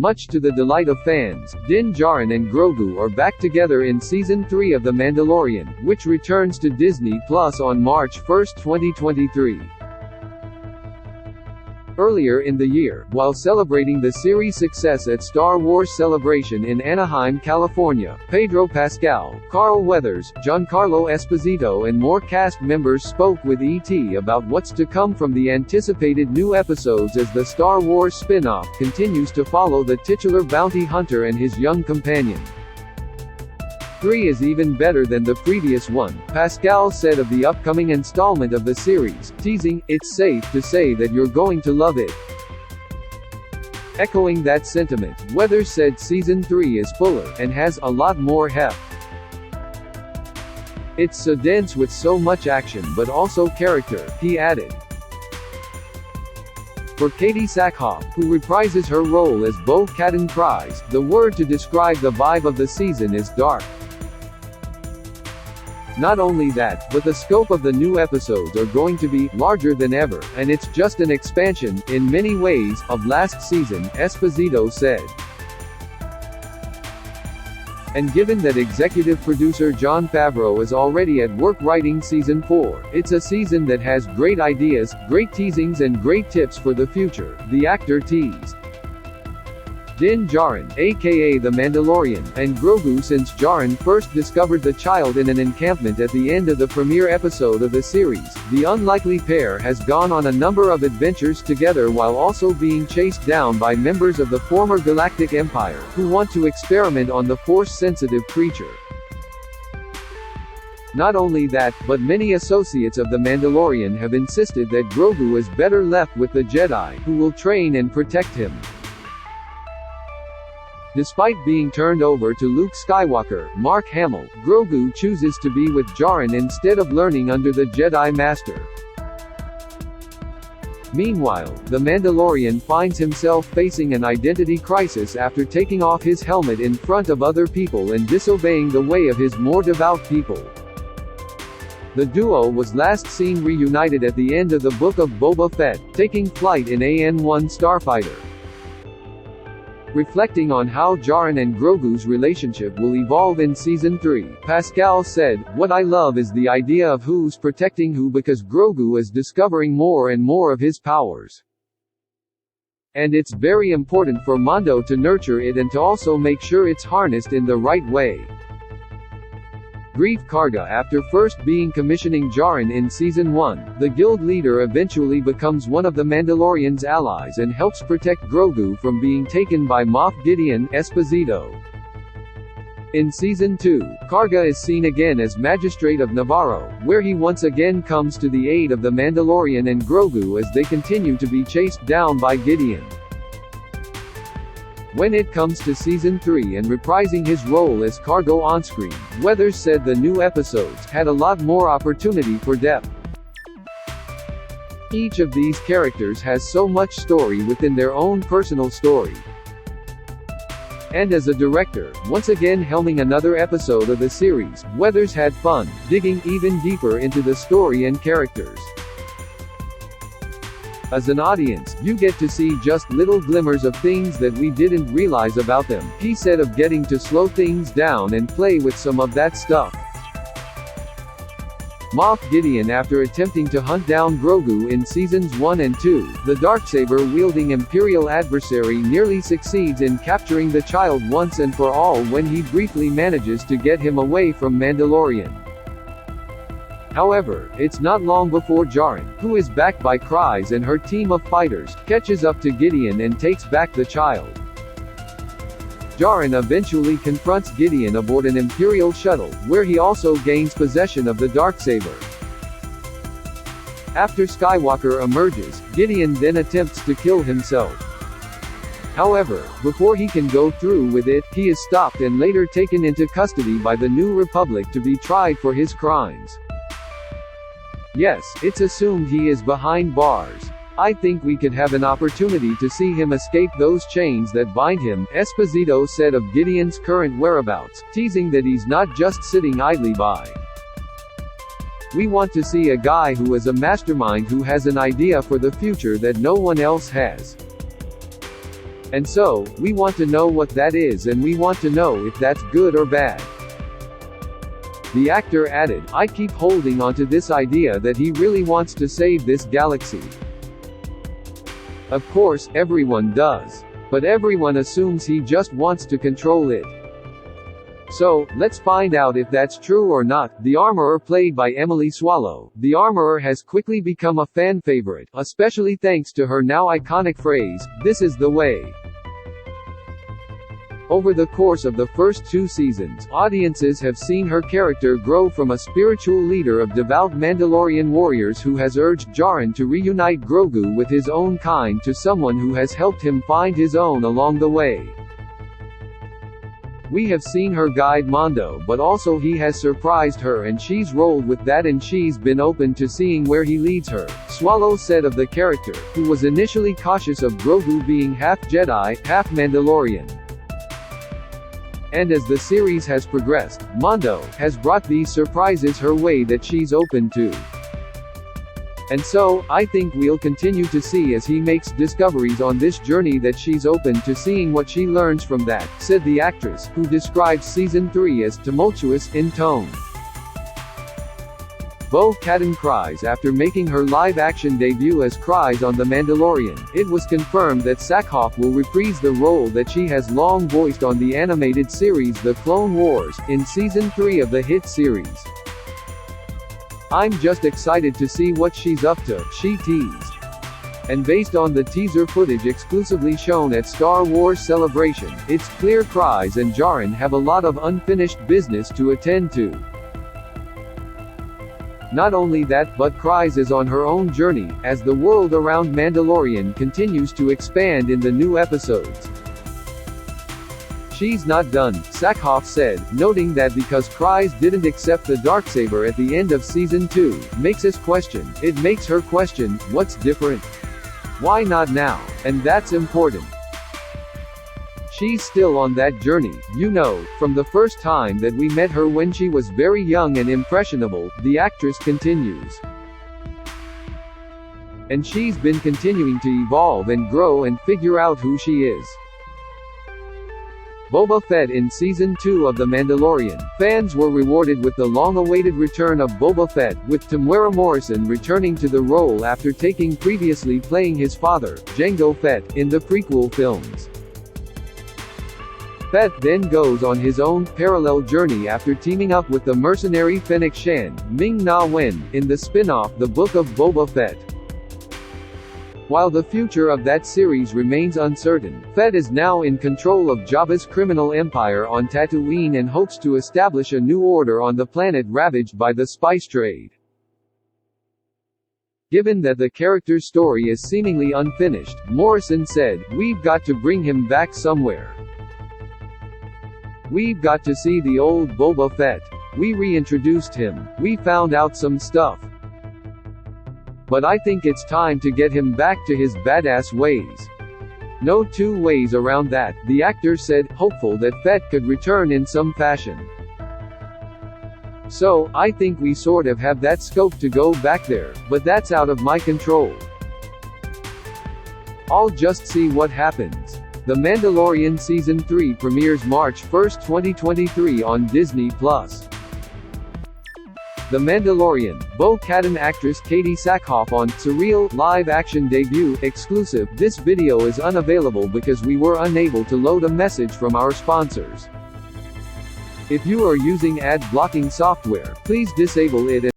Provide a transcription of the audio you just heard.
Much to the delight of fans, Djarin and Grogu are back together in Season 3 of The Mandalorian, which returns to Disney Plus on March 1, 2023. Earlier in the year, while celebrating the series' success at Star Wars Celebration in Anaheim, California, Pedro Pascal, Carl Weathers, Giancarlo Esposito and more cast members spoke with ET about what's to come from the anticipated new episodes as the Star Wars spin-off continues to follow the titular bounty hunter and his young companion. 3 is even better than the previous one, Pascal said of the upcoming installment of the series, teasing, "It's safe to say that you're going to love it." Echoing that sentiment, Weathers said Season 3 is fuller, and has a lot more heft. "It's so dense with so much action but also character," he added. For Katie Sackhoff, who reprises her role as Bo-Katan Kryze, the word to describe the vibe of the season is dark. Not only that, but the scope of the new episodes are going to be larger than ever, and it's just an expansion, in many ways, of last season, Esposito said. And given that executive producer Jon Favreau is already at work writing Season 4, it's a season that has great ideas, great teasings and great tips for the future, the actor teased. Djarin, aka the Mandalorian, and Grogu. Since Djarin first discovered the child in an encampment at the end of the premiere episode of the series, the unlikely pair has gone on a number of adventures together while also being chased down by members of the former Galactic Empire, who want to experiment on the Force-sensitive creature. Not only that, but many associates of the Mandalorian have insisted that Grogu is better left with the Jedi, who will train and protect him. Despite being turned over to Luke Skywalker, Mark Hamill, Grogu chooses to be with Djarin instead of learning under the Jedi Master. Meanwhile, the Mandalorian finds himself facing an identity crisis after taking off his helmet in front of other people and disobeying the way of his more devout people. The duo was last seen reunited at the end of the Book of Boba Fett, taking flight in AN-1 starfighter. Reflecting on how Djarin and Grogu's relationship will evolve in Season 3, Pascal said, "What I love is the idea of who's protecting who because Grogu is discovering more and more of his powers. And it's very important for Mando to nurture it and to also make sure it's harnessed in the right way." Grief Karga. After first being commissioning Djarin in Season 1, the guild leader eventually becomes one of the Mandalorian's allies and helps protect Grogu from being taken by Moff Gideon, Esposito. In Season 2, Karga is seen again as Magistrate of Navarro, where he once again comes to the aid of the Mandalorian and Grogu as they continue to be chased down by Gideon. When it comes to Season 3 and reprising his role as Cargo onscreen, Weathers said the new episodes had a lot more opportunity for depth. Each of these characters has so much story within their own personal story. And as a director, once again helming another episode of the series, Weathers had fun, digging even deeper into the story and characters. As an audience, you get to see just little glimmers of things that we didn't realize about them, he said, of getting to slow things down and play with some of that stuff. Moff Gideon. After attempting to hunt down Grogu in Seasons 1 and 2, the Darksaber-wielding Imperial adversary nearly succeeds in capturing the child once and for all when he briefly manages to get him away from Mandalorian. However, it's not long before Djarin, who is backed by Kryze and her team of fighters, catches up to Gideon and takes back the child. Djarin eventually confronts Gideon aboard an Imperial shuttle, where he also gains possession of the Darksaber. After Skywalker emerges, Gideon then attempts to kill himself. However, before he can go through with it, he is stopped and later taken into custody by the New Republic to be tried for his crimes. Yes, it's assumed he is behind bars. I think we could have an opportunity to see him escape those chains that bind him, Esposito said of Gideon's current whereabouts, teasing that he's not just sitting idly by. We want to see a guy who is a mastermind who has an idea for the future that no one else has. And so, we want to know what that is and we want to know if that's good or bad. The actor added, I keep holding onto this idea that he really wants to save this galaxy. Of course, everyone does. But everyone assumes he just wants to control it. So, let's find out if that's true or not. The Armorer, played by Emily Swallow, the Armorer has quickly become a fan favorite, especially thanks to her now iconic phrase, "This is the way." Over the course of the first 2 seasons, audiences have seen her character grow from a spiritual leader of devout Mandalorian warriors who has urged Djarin to reunite Grogu with his own kind to someone who has helped him find his own along the way. We have seen her guide Mando, but also he has surprised her and she's rolled with that and she's been open to seeing where he leads her, Swallow said of the character, who was initially cautious of Grogu being half Jedi, half Mandalorian. And as the series has progressed, Mando has brought these surprises her way that she's open to. And so, I think we'll continue to see as he makes discoveries on this journey that she's open to seeing what she learns from that, said the actress, who describes Season 3 as tumultuous in tone. Bo-Katan cries after making her live-action debut as Kryze on The Mandalorian. It was confirmed that Sakhoff will reprise the role that she has long voiced on the animated series The Clone Wars, in Season 3 of the hit series. I'm just excited to see what she's up to, she teased. And based on the teaser footage exclusively shown at Star Wars Celebration, it's clear Kryze and Djarin have a lot of unfinished business to attend to. Not only that, but Kryze is on her own journey, as the world around Mandalorian continues to expand in the new episodes. She's not done, Sakhoff said, noting that because Kryze didn't accept the Darksaber at the end of Season 2, makes her question, what's different? Why not now? And that's important. She's still on that journey, from the first time that we met her when she was very young and impressionable, the actress continues. And she's been continuing to evolve and grow and figure out who she is. Boba Fett in Season 2 of The Mandalorian, fans were rewarded with the long-awaited return of Boba Fett, with Temuera Morrison returning to the role after previously playing his father, Jango Fett, in the prequel films. Fett then goes on his own, parallel journey after teaming up with the mercenary Fennec Shand, Ming-Na Wen, in the spin-off The Book of Boba Fett. While the future of that series remains uncertain, Fett is now in control of Jabba's criminal empire on Tatooine and hopes to establish a new order on the planet ravaged by the spice trade. Given that the character's story is seemingly unfinished, Morrison said, "We've got to bring him back somewhere. We've got to see the old Boba Fett. We reintroduced him. We found out some stuff. But I think it's time to get him back to his badass ways. No two ways around that," the actor said, hopeful that Fett could return in some fashion. "So, I think we sort of have that scope to go back there, but that's out of my control. I'll just see what happens." The Mandalorian Season 3 premieres March 1, 2023 on Disney+. The Mandalorian, Bo-Katan actress Katie Sackhoff on surreal live-action debut exclusive. This video is unavailable because we were unable to load a message from our sponsors. If you are using ad blocking software, please disable it.